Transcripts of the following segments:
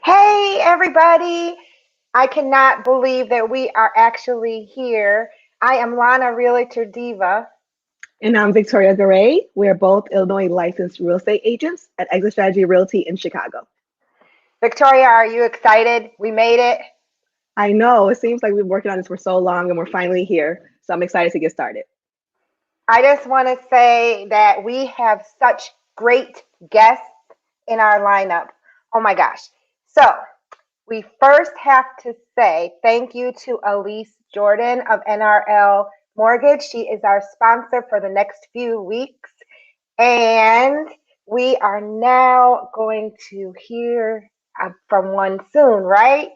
Hey, everybody. I cannot believe that we are actually here. I am Lana Realtor Diva. And I'm Victoria Garay. We are both Illinois licensed real estate agents at Exit Strategy Realty in Chicago. Victoria, are you excited? We made it. I know it seems like we've been working on this for so long and we're finally here. So I'm excited to get started. I just want to say that we have such great guests in our lineup. Oh my gosh. So, we first have to say thank you to Elise Jordan of NRL Mortgage. She is our sponsor for the next few weeks. And we are now going to hear from one soon, right?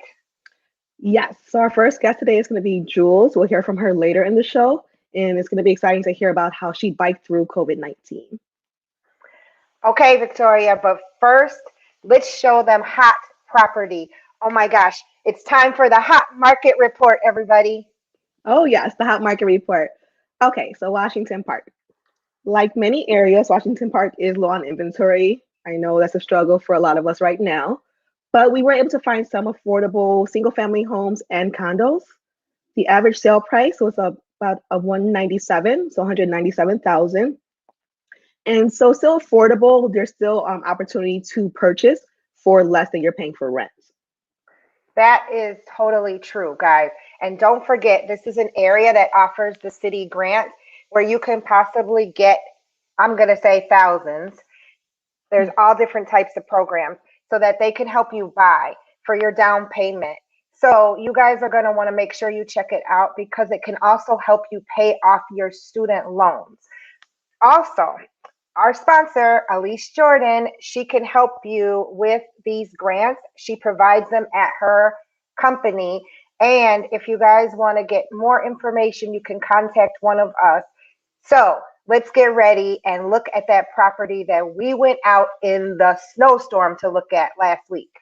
Yes. So our first guest today is going to be Jules. We'll hear from her later in the show. And it's going to be exciting to hear about how she biked through COVID-19. Okay, Victoria, but first, let's show them hot property. Oh my gosh, it's time for the hot market report, everybody. Oh, yes, the hot market report. Okay, so Washington Park. Like many areas, Washington Park is low on inventory. I know that's a struggle for a lot of us right now, but we were able to find some affordable single family homes and condos. The average sale price was about a 197, so 197,000. And so still affordable. There's still opportunity to purchase for less than you're paying for rent. That is totally true, guys. And don't forget, this is an area that offers the city grant where you can possibly get, I'm going to say thousands. There's all different types of programs so that they can help you buy for your down payment. So you guys are going to want to make sure you check it out because it can also help you pay off your student loans. Also, our sponsor, Elise Jordan, she can help you with these grants. She provides them at her company. And if you guys want to get more information, you can contact one of us. So let's get ready and look at that property that we went out in the snowstorm to look at last week.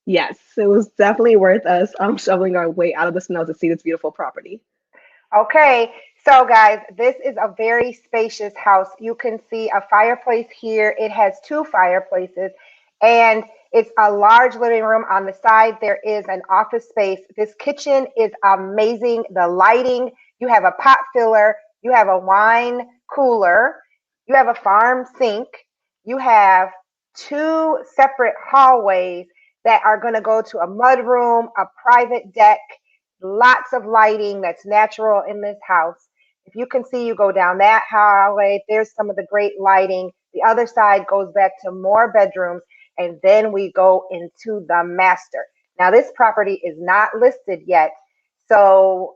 Yes, it was definitely worth us shoveling our way out of the snow to see this beautiful property. Okay, so guys, this is a very spacious house. You can see a fireplace here. It has two fireplaces and it's a large living room. On the side, there is an office space. This kitchen is amazing. The lighting, you have a pot filler, you have a wine cooler, you have a farm sink, you have two separate hallways that are going to go to a mud room, a private deck, lots of lighting that's natural in this house. If you can see, you go down that hallway, there's some of the great lighting. The other side goes back to more bedrooms, and then we go into the master. Now, this property is not listed yet, so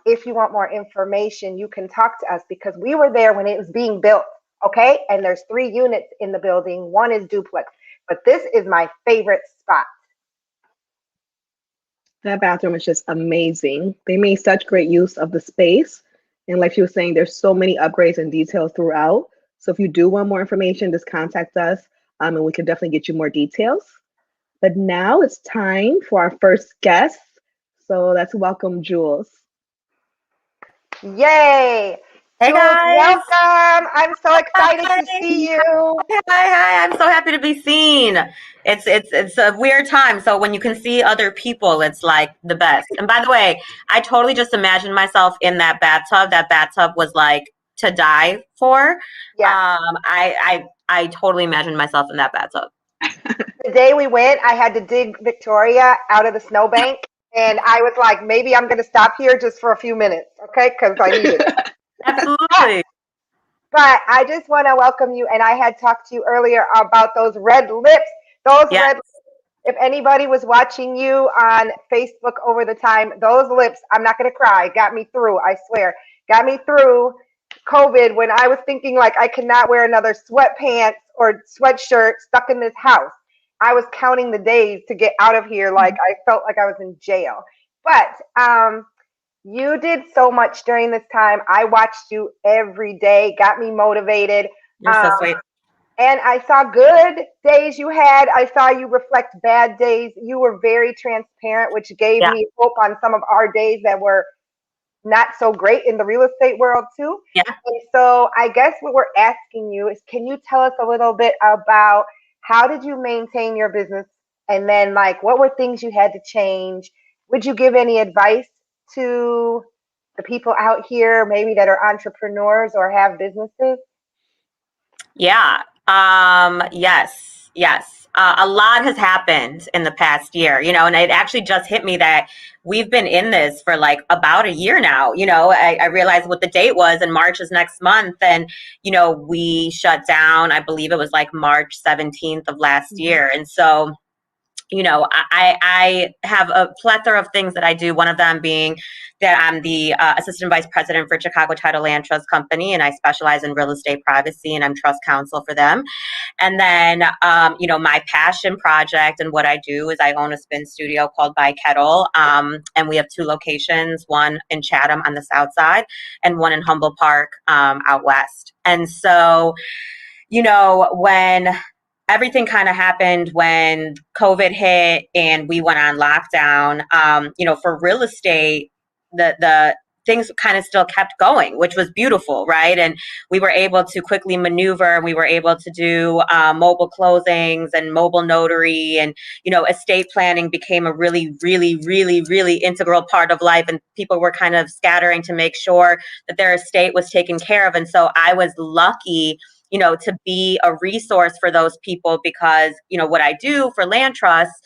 if you want more information, you can talk to us because we were there when it was being built, okay? And there's 3 units in the building. One is duplex, but this is my favorite spot. That bathroom is just amazing. They made such great use of the space. And like she was saying, there's so many upgrades and details throughout. So if you do want more information, just contact us and we can definitely get you more details. But now it's time for our first guest. So let's welcome Jules. Yay! Hey Jules, guys! welcome. I'm so excited to see you. Hi! I'm so happy to be seen. It's a weird time. So when you can see other people, it's like the best. And by the way, I totally just imagined myself in that bathtub. That bathtub was like to die for. Yeah. I I totally imagined myself in that bathtub. The day we went, I had to dig Victoria out of the snowbank, and I was like, maybe I'm going to stop here just for a few minutes, okay? Because I needed it. Absolutely. But I just want to welcome you, and I had talked to you earlier about those red lips. Those Yes. red lips. If anybody was watching you on Facebook over the time, those lips, I'm not going to cry, got me through, I swear. Got me through COVID when I was thinking like I cannot wear another sweatpants or sweatshirt stuck in this house. I was counting the days to get out of here like I felt like I was in jail. But you did so much during this time. I watched you every day, got me motivated. You're so sweet. And I saw good days you had. I saw you reflect bad days. You were very transparent, which gave me hope on some of our days that were not so great in the real estate world too. Yeah. And so I guess what we're asking you is, can you tell us a little bit about how did you maintain your business? And then like, what were things you had to change? Would you give any advice to the people out here, maybe that are entrepreneurs or have businesses? Yeah. Yes. A lot has happened in the past year, and it actually just hit me that we've been in this for like about a year now. I realized what the date was, and March is next month. And, we shut down, I believe it was like March 17th of last year. And so, I have a plethora of things that I do. One of them being that I'm the assistant vice president for Chicago Title Land Trust Company, and I specialize in real estate privacy, and I'm trust counsel for them. And then, my passion project and what I do is I own a spin studio called By Kettle, and we have 2 locations, one in Chatham on the south side and one in Humboldt Park out west. And so, when everything kind of happened, when COVID hit and we went on lockdown, for real estate, the things kind of still kept going, which was beautiful, right? And we were able to quickly maneuver. We were able to do mobile closings and mobile notary, and estate planning became a really, really, really, really integral part of life. And people were kind of scattering to make sure that their estate was taken care of. And so I was lucky to be a resource for those people because, what I do for land trusts,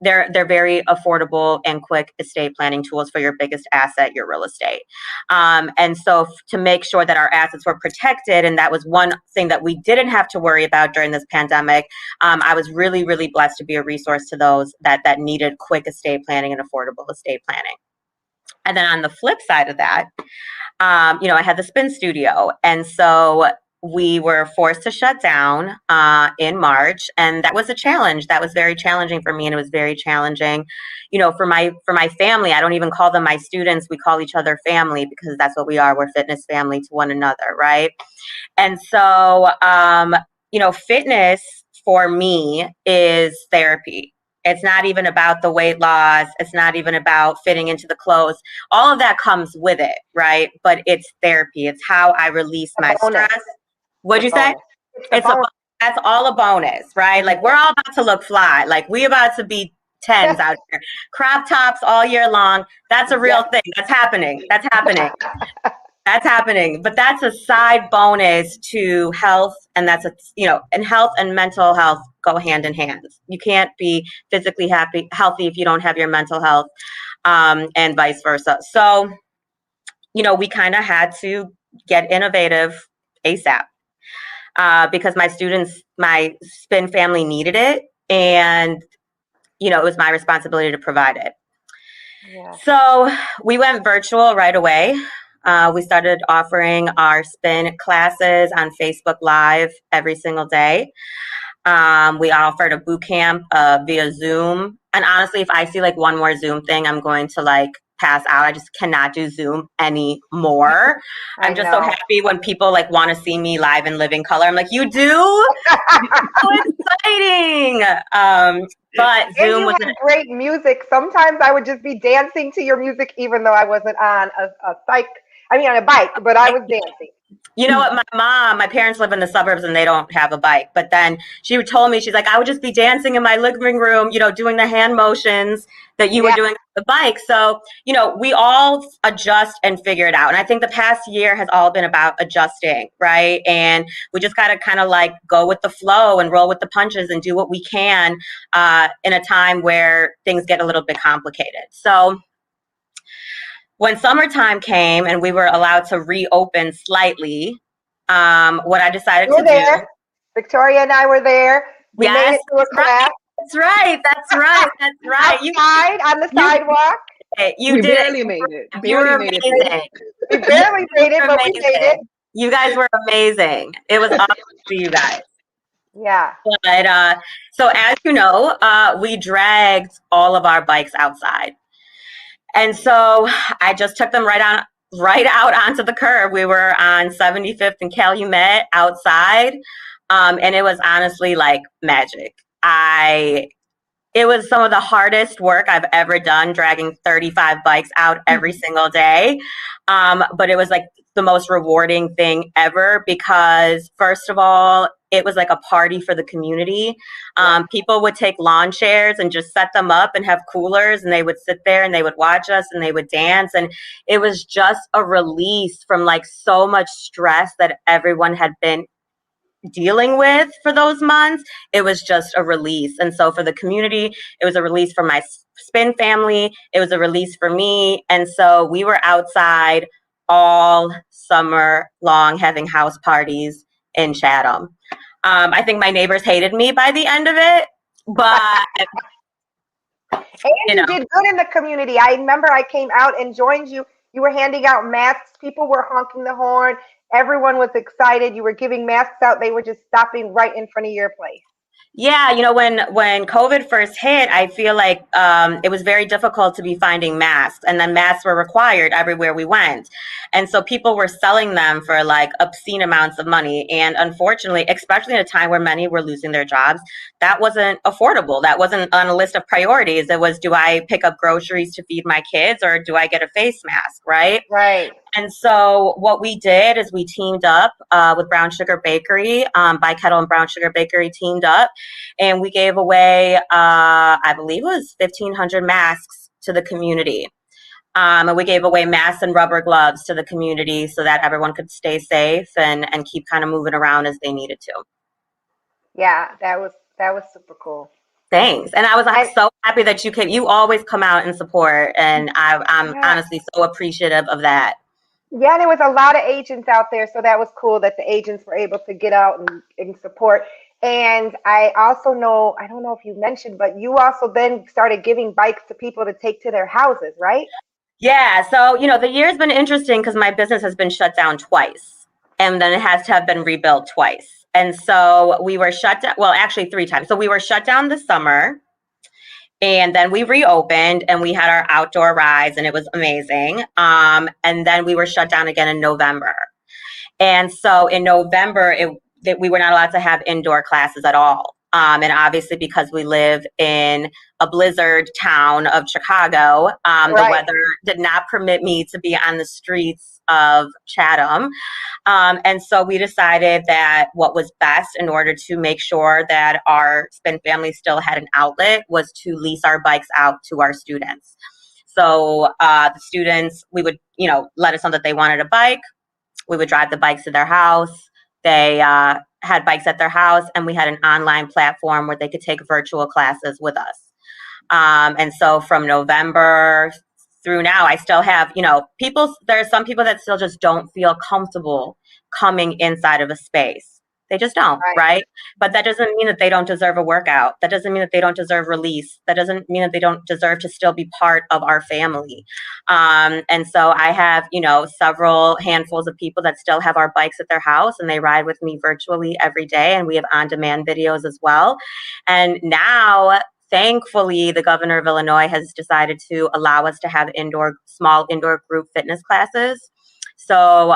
they're very affordable and quick estate planning tools for your biggest asset, your real estate. And so to make sure that our assets were protected, and that was one thing that we didn't have to worry about during this pandemic, I was really, really blessed to be a resource to those that needed quick estate planning and affordable estate planning. And then on the flip side of that, I had the spin studio. And so we were forced to shut down in March, and that was a challenge. That was very challenging for me, and it was very challenging, for my family. I don't even call them my students. We call each other family because that's what we are. We're fitness family to one another, right? And so, fitness for me is therapy. It's not even about the weight loss. It's not even about fitting into the clothes. All of that comes with it, right? But it's therapy. It's how I release my stress. What'd you say? That's all a bonus, right? Like we're all about to look fly. Like we about to be 10s out here. Crop tops all year long. That's a real thing. That's happening. That's happening. But that's a side bonus to health. And that's and health and mental health go hand in hand. You can't be physically healthy if you don't have your mental health, and vice versa. So, we kind of had to get innovative ASAP. Because my spin family needed it, and it was my responsibility to provide it. Yeah. So we went virtual right away. We started offering our spin classes on Facebook Live every single day. We offered a boot camp via Zoom, and honestly, if I see like one more Zoom thing, I'm going to like pass out. I just cannot do Zoom anymore. I'm just so happy when people like want to see me live in living color. I'm like, you do? So exciting. But Zoom was great music. Sometimes I would just be dancing to your music, even though I wasn't on a bike, but I was dancing. You know what? My parents live in the suburbs and they don't have a bike. But then she's like, I would just be dancing in my living room, doing the hand motions that you were doing the bike. So, we all adjust and figure it out. And I think the past year has all been about adjusting, right? And we just got to kind of like go with the flow and roll with the punches and do what we can in a time where things get a little bit complicated. So when summertime came and we were allowed to reopen slightly, what I decided to do. Victoria and I were there. We made it to a class. That's right. Outside on the sidewalk. We barely made it. We barely made it, but we made it. You guys were amazing. It was awesome to see you guys. Yeah. But so as you know, we dragged all of our bikes outside. And so I just took them right out onto the curb. We were on 75th and Calumet outside. And it was honestly like magic. It was some of the hardest work I've ever done, dragging 35 bikes out every single day. But it was like the most rewarding thing ever because, first of all, it was like a party for the community. People would take lawn chairs and just set them up and have coolers, and they would sit there and they would watch us and they would dance. And it was just a release from like so much stress that everyone had been dealing with for those months. It was just a release. And so for the community, it was a release for my spin family. It was a release for me. And so we were outside all summer long having house parties in Chatham. I think my neighbors hated me by the end of it, but and you did good in the community. I remember I came out and joined you. You were handing out masks. People were honking the horn. Everyone was excited. You were giving masks out. They were just stopping right in front of your place. Yeah, when COVID first hit, I feel like it was very difficult to be finding masks, and then masks were required everywhere we went. And so people were selling them for like obscene amounts of money. And unfortunately, especially at a time where many were losing their jobs, that wasn't affordable. That wasn't on a list of priorities. It was, do I pick up groceries to feed my kids or do I get a face mask, right? Right. And so what we did is we teamed up with Brown Sugar Bakery. Bike Kettle and Brown Sugar Bakery teamed up, and we gave away, I believe it was 1,500 masks to the community. And we gave away masks and rubber gloves to the community so that everyone could stay safe and keep kind of moving around as they needed to. Yeah, that was super cool. Thanks. And I was so happy that you came. You always come out and support, and I'm honestly so appreciative of that. Yeah, there was a lot of agents out there, so that was cool that the agents were able to get out and support. And I also know, I don't know if you mentioned, but you also then started giving bikes to people to take to their houses, right? Yeah, so, the year's been interesting because my business has been shut down twice, and then it has to have been rebuilt twice. And so we were shut down, well, actually 3 times. So we were shut down this summer. And then we reopened and we had our outdoor rides and it was amazing. And then we were shut down again in November. And so in November, we were not allowed to have indoor classes at all. And obviously because we live in a blizzard town of Chicago, the weather did not permit me to be on the streets of Chatham. And so we decided that what was best in order to make sure that our spin family still had an outlet was to lease our bikes out to our students. So the students, we would, let us know that they wanted a bike. We would drive the bikes to their house. They had bikes at their house, and we had an online platform where they could take virtual classes with us. And so from November through now, I still have, there are some people that still just don't feel comfortable coming inside of a space. They just don't, right? But that doesn't mean that they don't deserve a workout. That doesn't mean that they don't deserve release. That doesn't mean that they don't deserve to still be part of our family. And so I have, several handfuls of people that still have our bikes at their house, and they ride with me virtually every day. And we have on-demand videos as well. And now, thankfully, the governor of Illinois has decided to allow us to have small indoor group fitness classes. So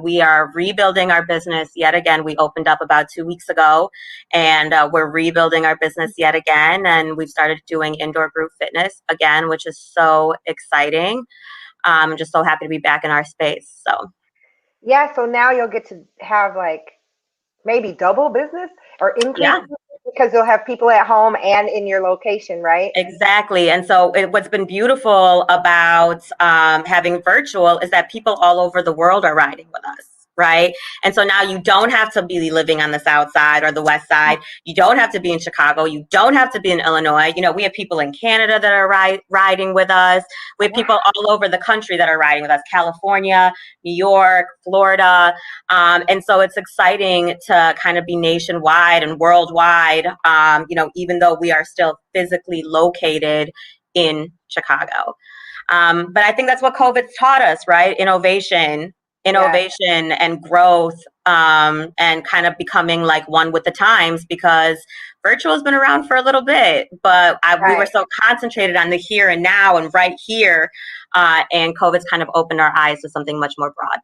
we are rebuilding our business yet again. We opened up about 2 weeks ago, and we're rebuilding our business yet again. And we've started doing indoor group fitness again, which is so exciting. I'm just so happy to be back in our space. So yeah, so now you'll get to have like maybe double business or increase Because you'll have people at home and in your location, right? Exactly. And so what's been beautiful about having virtual is that people all over the world are riding with us. Right. And so now you don't have to be living on the South Side or the West Side. You don't have to be in Chicago. You don't have to be in Illinois. You know, we have people in Canada that are riding with us. We have people all over the country that are riding with us, California, New York, Florida. And so it's exciting to kind of be nationwide and worldwide, you know, even though we are still physically located in Chicago. But I think that's what COVID's taught us, right? Innovation and growth, and kind of becoming like one with the times, because virtual has been around for a little bit, but we were so concentrated on the here and now and right here, and COVID's kind of opened our eyes to something much more broad.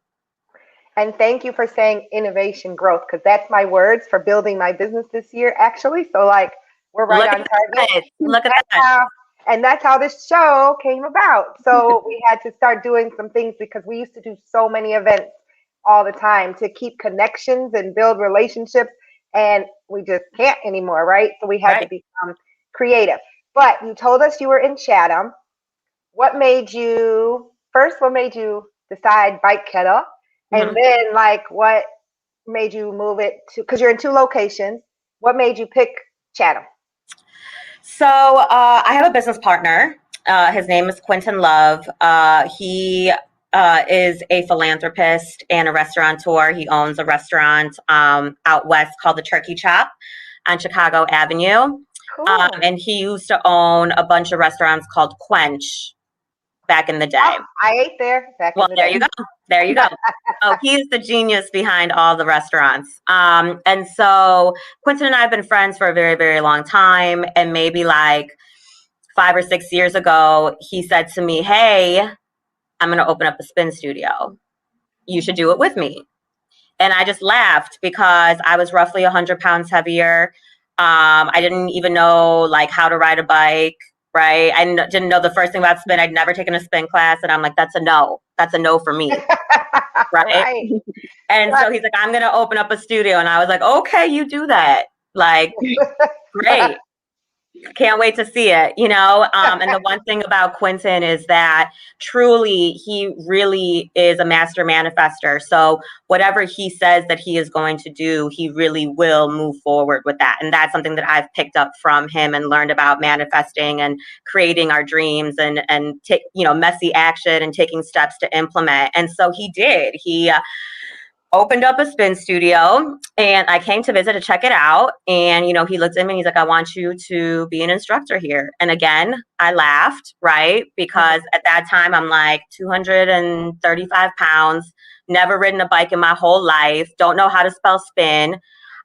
And thank you for saying innovation growth, because that's my words for building my business this year, actually. So like we're right on target. Look at that. And that's how this show came about. So we had to start doing some things because we used to do so many events all the time to keep connections and build relationships. And we just can't anymore, right? So we had to become creative. But you told us you were in Chatham. What made you decide Bike Kettle? And then like what made you move it to, because you're in 2 locations, what made you pick Chatham? So I have a business partner. His name is Quentin Love. He is a philanthropist and a restaurateur. He owns a restaurant out west called the Turkey Chop on Chicago Avenue. Cool. And he used to own a bunch of restaurants called Quench back in the day. Oh, I ate there back in the day. There you go. There you go. Oh, he's the genius behind all the restaurants. And so Quentin and I have been friends for a very, very long time. And maybe like 5 or 6 years ago, he said to me, hey, I'm going to open up a spin studio. You should do it with me. And I just laughed because I was roughly 100 pounds heavier. I didn't even know like how to ride a bike. Right. I didn't know the first thing about spin. I'd never taken a spin class. And I'm like, that's a no. That's a no for me. Right. And so he's like, I'm going to open up a studio. And I was like, okay, you do that. Like, great. Can't wait to see it, you know? And the one thing about Quentin is that truly he really is a master manifester. So whatever he says that he is going to do, he really will move forward with that. And that's something that I've picked up from him and learned about manifesting and creating our dreams and take, you know, messy action and taking steps to implement. And so he did. He opened up a spin studio and I came to visit to check it out. And, you know, he looked at me and he's like, I want you to be an instructor here. And again, I laughed, right? Because at that time I'm like 235 pounds, never ridden a bike in my whole life, don't know how to spell spin.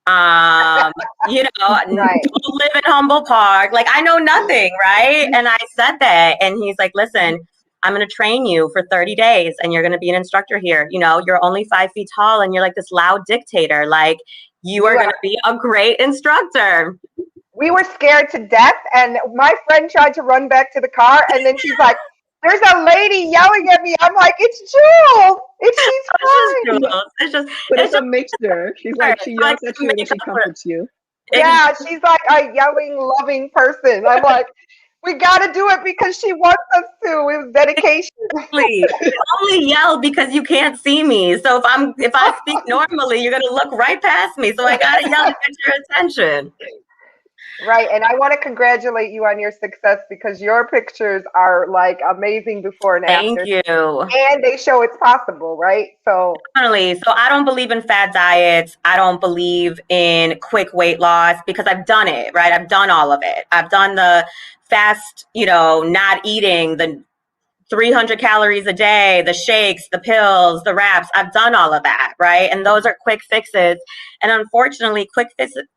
You know, don't live in Humboldt Park. Like I know nothing, right? And I said that and he's like, listen, I'm going to train you for 30 days and you're going to be an instructor here. You know, you're only 5 feet tall and you're like this loud dictator. Like you are going to be a great instructor. We were scared to death. And my friend tried to run back to the car. And then she's like, there's a lady yelling at me. I'm like, it's Jules. It's a mixture. She's like, she yells at you and she comforts you. Yeah, she's like a yelling, loving person. I'm like, we got to do it because she wants us to. It was dedication. You only yell because you can't see me. So if I speak normally, you're going to look right past me. So I got to yell to get your attention. Right. And I want to congratulate you on your success because your pictures are like amazing before and after. Thank you. And they show it's possible, right? So definitely. So I don't believe in fad diets. I don't believe in quick weight loss because I've done it, right? I've done all of it. I've done the fast, you know, not eating, the 300 calories a day, the shakes, the pills, the wraps. I've done all of that, right? And those are quick fixes. And unfortunately, quick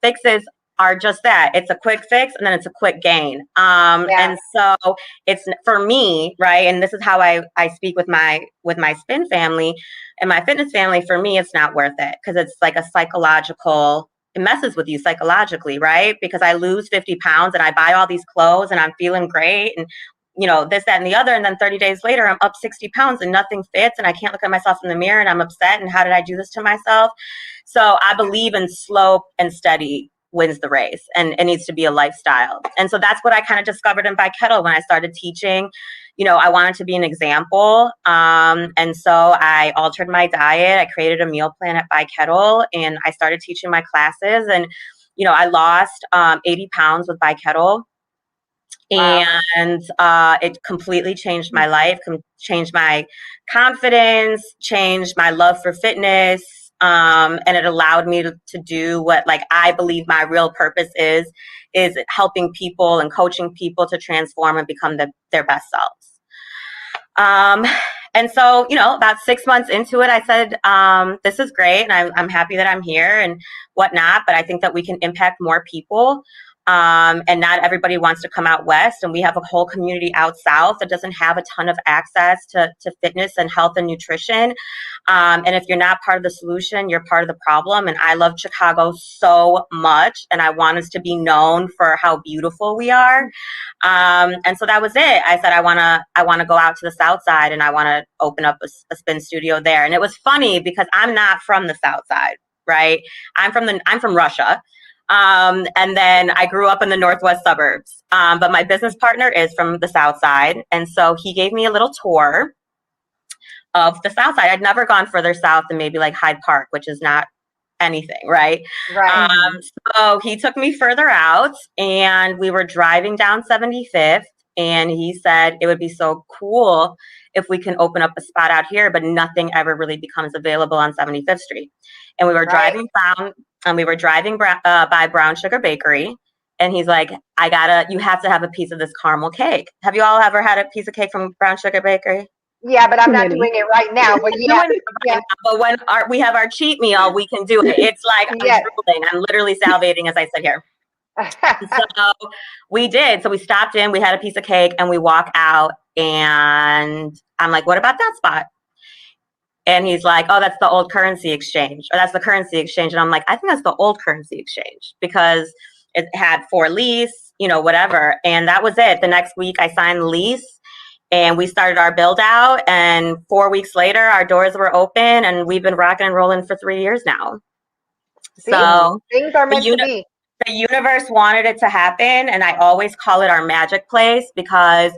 fixes are just that. It's a quick fix and then it's a quick gain. And so it's for me, right? And this is how I speak with my spin family and my fitness family. For me, it's not worth it because it's like a psychological, it messes with you psychologically, right? Because I lose 50 pounds and I buy all these clothes and I'm feeling great and, you know, this, that, and the other. And then 30 days later, I'm up 60 pounds and nothing fits and I can't look at myself in the mirror and I'm upset. And how did I do this to myself? So I believe in slow and steady wins the race, and it needs to be a lifestyle. And so that's what I kind of discovered in By Kettle when I started teaching. I wanted to be an example. And so I altered my diet. I created a meal plan at By Kettle, and I started teaching my classes. And, I lost 80 pounds with By Kettle. Wow. And it completely changed my life, changed my confidence, changed my love for fitness. And it allowed me to do what, I believe my real purpose is helping people and coaching people to transform and become their best selves. And so, about 6 months into it, I said, this is great. And I'm happy that I'm here and whatnot, but I think that we can impact more people. And not everybody wants to come out west, and we have a whole community out south that doesn't have a ton of access to fitness and health and nutrition. And if you're not part of the solution, you're part of the problem. And I love Chicago so much, and I want us to be known for how beautiful we are. And so that was it. I said, I want to go out to the South Side, and I want to open up a spin studio there. And it was funny because I'm not from the South Side, right? I'm from Russia. And then I grew up in the northwest suburbs. But my business partner is from the South Side. And so he gave me a little tour of the South Side. I'd never gone further south than maybe Hyde Park, which is not anything, right? Right. So he took me further out, and we were driving down 75th, and he said it would be so cool if we can open up a spot out here, but nothing ever really becomes available on 75th Street. And we were driving down, and we were driving by Brown Sugar Bakery, and he's like, you have to have a piece of this caramel cake. Have you all ever had a piece of cake from Brown Sugar Bakery? Yeah, but I'm not doing it right now. But yeah. But when we have our cheat meal, we can do it. It's like I'm drooling. I'm literally salivating as I sit here. So we did. So we stopped in, we had a piece of cake, and we walk out, and I'm like, what about that spot? And he's like, oh, that's the old currency exchange, or that's the currency exchange. And I'm like, I think that's the old currency exchange because it had for lease, whatever. And that was it. The next week I signed the lease, and we started our build out. And 4 weeks later, our doors were open, and we've been rocking and rolling for 3 years now. So things are meant to be. The universe wanted it to happen, and I always call it our magic place because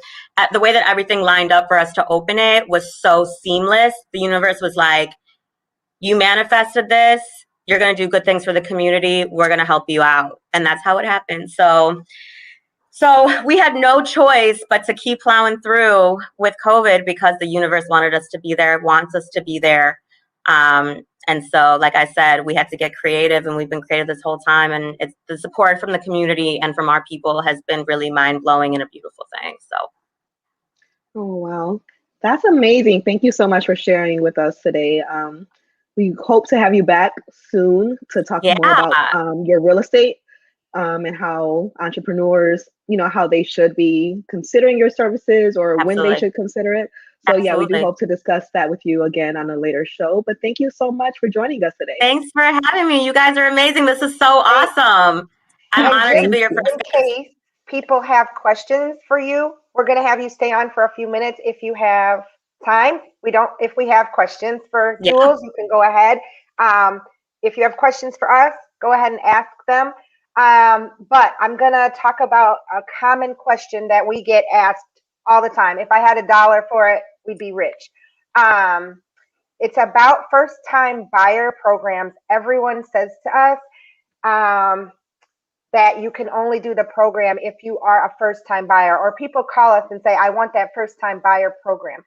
the way that everything lined up for us to open it was so seamless. The universe was like, you manifested this, you're going to do good things for the community, we're going to help you out. And that's how it happened. So we had no choice but to keep plowing through with COVID because the universe wanted us to be there, wants us to be there. And so, like I said, we had to get creative, and we've been creative this whole time. And it's the support from the community and from our people has been really mind-blowing and a beautiful thing. So. Oh, wow. That's amazing. Thank you so much for sharing with us today. We hope to have you back soon to talk more about your real estate and how entrepreneurs, how they should be considering your services or when they should consider it. So yeah, we do hope to discuss that with you again on a later show. But thank you so much for joining us today. Thanks for having me. You guys are amazing. This is so awesome. I'm honored to be your first guest. In case people have questions for you, we're going to have you stay on for a few minutes if you have time. If we have questions for Jules, you can go ahead. If you have questions for us, go ahead and ask them. But I'm going to talk about a common question that we get asked all the time. If I had $1 for it, we'd be rich. It's about first-time buyer programs. Everyone says to us that you can only do the program if you are a first-time buyer, or people call us and say, I want that first-time buyer program.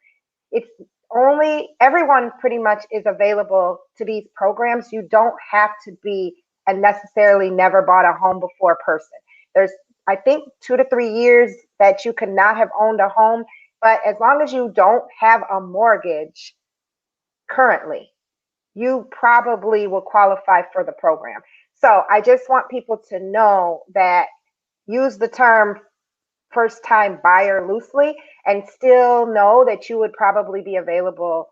It's only, everyone pretty much is available to these programs. You don't have to be a necessarily never bought a home before person. There's, I think, 2 to 3 years that you could not have owned a home, but as long as you don't have a mortgage currently, you probably will qualify for the program. So I just want people to know that use the term first-time buyer loosely and still know that you would probably be available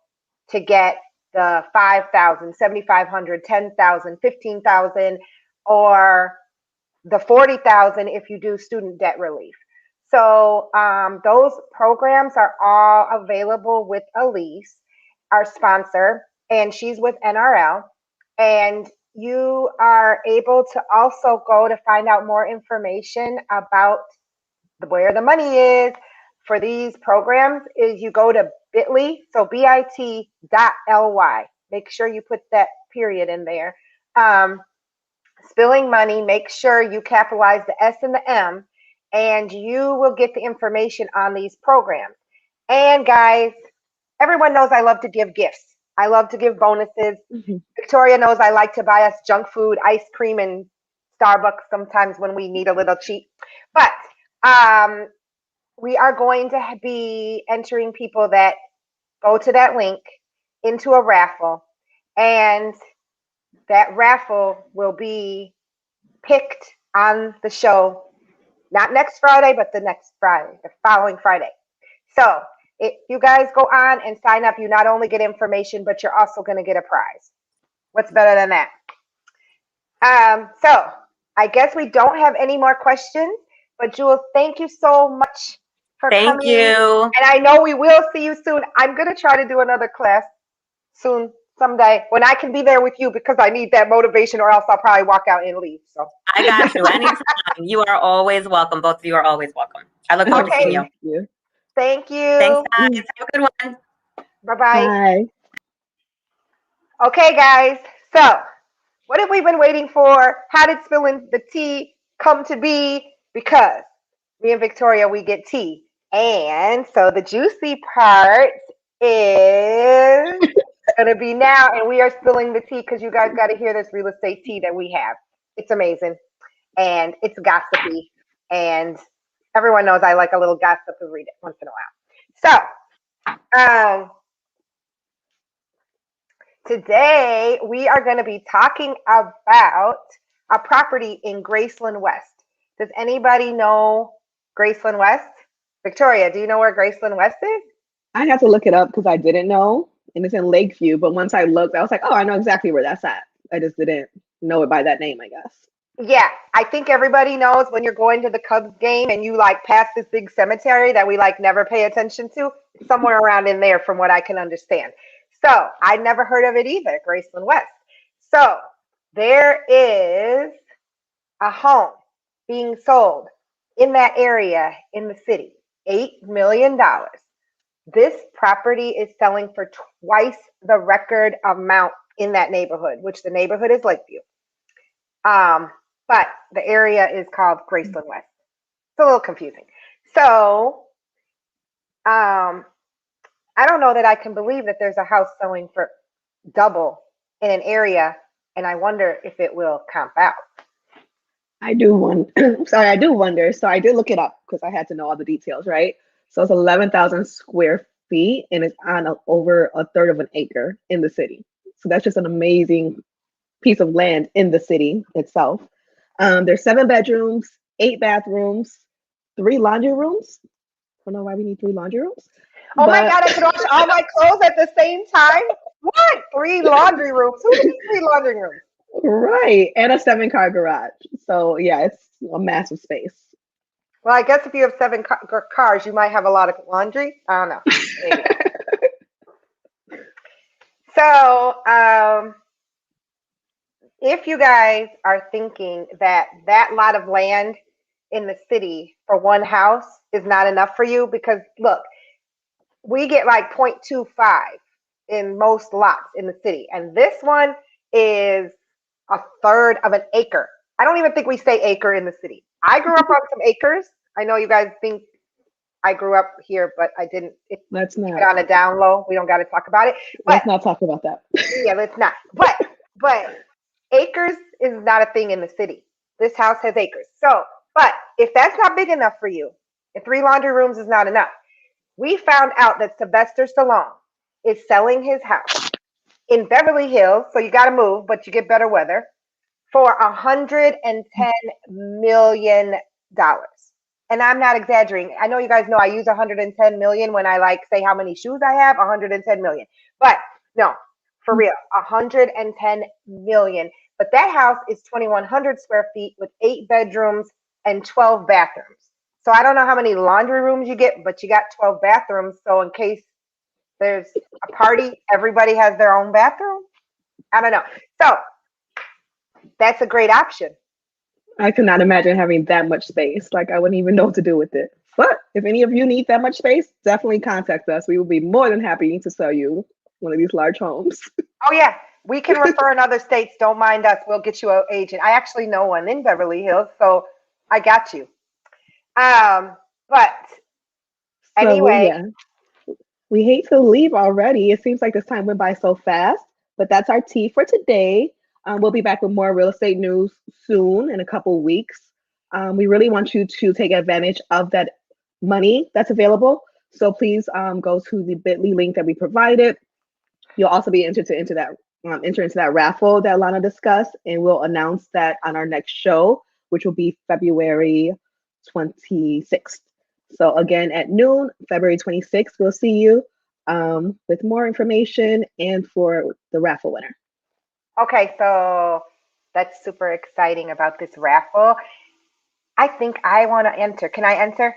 to get the $5,000, $7,500, $10,000, $15,000, or the $40,000 if you do student debt relief. So those programs are all available with Elise, our sponsor, and she's with NRL. And you are able to also go to find out more information about where the money is for these programs is you go to bit.ly, so bit.ly. Make sure you put that period in there. Spilling money, make sure you capitalize the S and the M, and you will get the information on these programs. And guys, everyone knows I love to give gifts. I love to give bonuses. Victoria knows I like to buy us junk food, ice cream, and Starbucks sometimes when we need a little cheap. But we are going to be entering people that go to that link into a raffle, and that raffle will be picked on the show, not next Friday, but the next Friday, the following Friday. So if you guys go on and sign up, you not only get information, but you're also going to get a prize. What's better than that? So I guess we don't have any more questions, but Jules, thank you so much for coming. Thank you. And I know we will see you soon. I'm going to try to do another class soon, someday, when I can be there with you, because I need that motivation, or else I'll probably walk out and leave. So I got you. Anytime. You are always welcome. Both of you are always welcome. I look forward to seeing you. Thank you. Thanks, guys. Have a good one. Bye-bye. Bye. Okay, guys. So what have we been waiting for? How did Spilling the Tea come to be? Because me and Victoria, we get tea. And so the juicy part is going to be now, and we are spilling the tea because you guys got to hear this real estate tea that we have. It's amazing, and it's gossipy, and everyone knows I like a little gossip to read it once in a while. So today we are going to be talking about a property in Graceland West. Does anybody know Graceland West? Victoria, do you know where Graceland West is? I had to look it up because I didn't know, and it's in Lakeview. But once I looked, I was like, oh, I know exactly where that's at. I just didn't know it by that name, I guess. Yeah, I think everybody knows when you're going to the Cubs game and you like pass this big cemetery that we like never pay attention to. It's somewhere around in there, from what I can understand. So I never heard of it either, Graceland West. So there is a home being sold in that area in the city, $8 million. This property is selling for twice the record amount in that neighborhood, which the neighborhood is Lakeview. But the area is called Graceland West. It's a little confusing. So I don't know that I can believe that there's a house selling for double in an area, and I wonder if it will comp out. I do wonder. So I did look it up because I had to know all the details, right? So it's 11,000 square feet, and it's on over a third of an acre in the city. So that's just an amazing piece of land in the city itself. There's 7 bedrooms, 8 bathrooms, 3 laundry rooms. I don't know why we need 3 laundry rooms. Oh my God, I can wash all my clothes at the same time? What? 3 laundry rooms? Who needs 3 laundry rooms? Right, and a 7-car garage. So yeah, it's a massive space. Well, I guess if you have 7 cars, you might have a lot of laundry. I don't know. Maybe. So, if you guys are thinking that that lot of land in the city for one house is not enough for you, because look, we get like 0.25 in most lots in the city, and this one is a third of an acre. I don't even think we say acre in the city. I grew up on some acres. I know you guys think I grew up here, but I didn't. Let's not. On a down low. We don't got to talk about it. But, let's not talk about that. Yeah, let's not. But acres is not a thing in the city. This house has acres. So, but if that's not big enough for you, and 3 laundry rooms is not enough, we found out that Sylvester Stallone is selling his house in Beverly Hills. So you got to move, but you get better weather, for $110 million. And I'm not exaggerating. I know you guys know I use 110 million when I like say how many shoes I have, 110 million. But no, for real, 110 million. But that house is 2,100 square feet with 8 bedrooms and 12 bathrooms. So I don't know how many laundry rooms you get, but you got 12 bathrooms. So in case there's a party, everybody has their own bathroom. I don't know. So that's a great option. I could not imagine having that much space. Like, I wouldn't even know what to do with it. But if any of you need that much space, definitely contact us. We will be more than happy to sell you one of these large homes. Oh yeah, we can refer in other states. Don't mind us. We'll get you an agent. I actually know one in Beverly Hills, so I got you. But anyway, yeah, we hate to leave already. It seems like this time went by so fast, but that's our tea for today. We'll be back with more real estate news soon in a couple weeks. We really want you to take advantage of that money that's available. So please go to the bit.ly link that we provided. You'll also be entered to enter into that raffle that Lana discussed, and we'll announce that on our next show, which will be February 26th. So again, at noon, February 26th, we'll see you with more information and for the raffle winner. Okay, so that's super exciting about this raffle. I think I want to enter. Can I enter?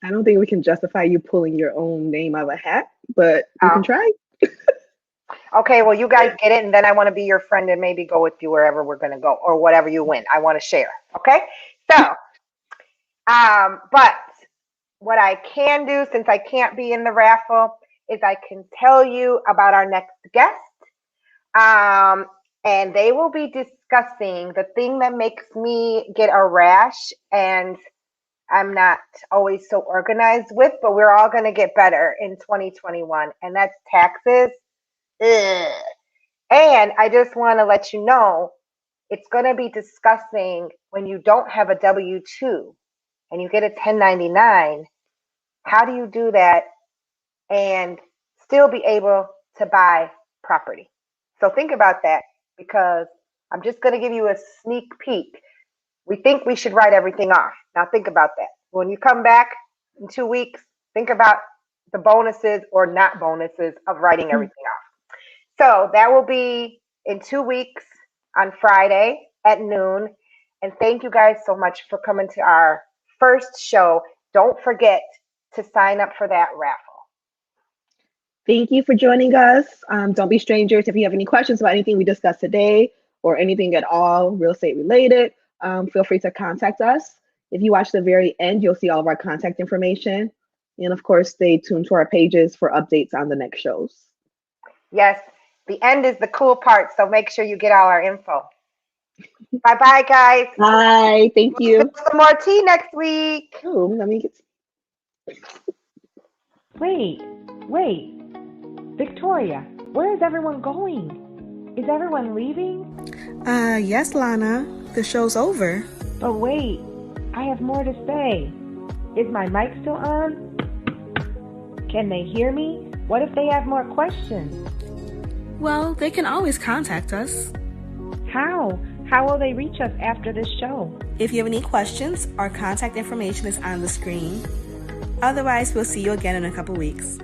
I don't think we can justify you pulling your own name out of a hat, but you can try. Okay, well, you guys get it, and then I want to be your friend and maybe go with you wherever we're going to go or whatever you win. I want to share. Okay, so, but what I can do, since I can't be in the raffle, is I can tell you about our next guest. And they will be discussing the thing that makes me get a rash and I'm not always so organized with, but we're all going to get better in 2021. And that's taxes. Ugh. And I just want to let you know, it's going to be discussing when you don't have a W-2 and you get a 1099, how do you do that and still be able to buy property? So think about that, because I'm just going to give you a sneak peek. We think we should write everything off. Now think about that. When you come back in 2 weeks, think about the bonuses or not bonuses of writing everything off. So that will be in 2 weeks on Friday at noon. And thank you guys so much for coming to our first show. Don't forget to sign up for that raffle. Thank you for joining us. Don't be strangers. If you have any questions about anything we discussed today or anything at all real estate related, feel free to contact us. If you watch the very end, you'll see all of our contact information. And of course, stay tuned to our pages for updates on the next shows. Yes, the end is the cool part, so make sure you get all our info. Bye-bye, guys. Bye. Thank you. We'll do some more tea next week. Oh, let me get. Wait. Victoria, where is everyone going? Is everyone leaving? Yes, Lana. The show's over. But wait, I have more to say. Is my mic still on? Can they hear me? What if they have more questions? Well, they can always contact us. How? How will they reach us after this show? If you have any questions, our contact information is on the screen. Otherwise, we'll see you again in a couple weeks.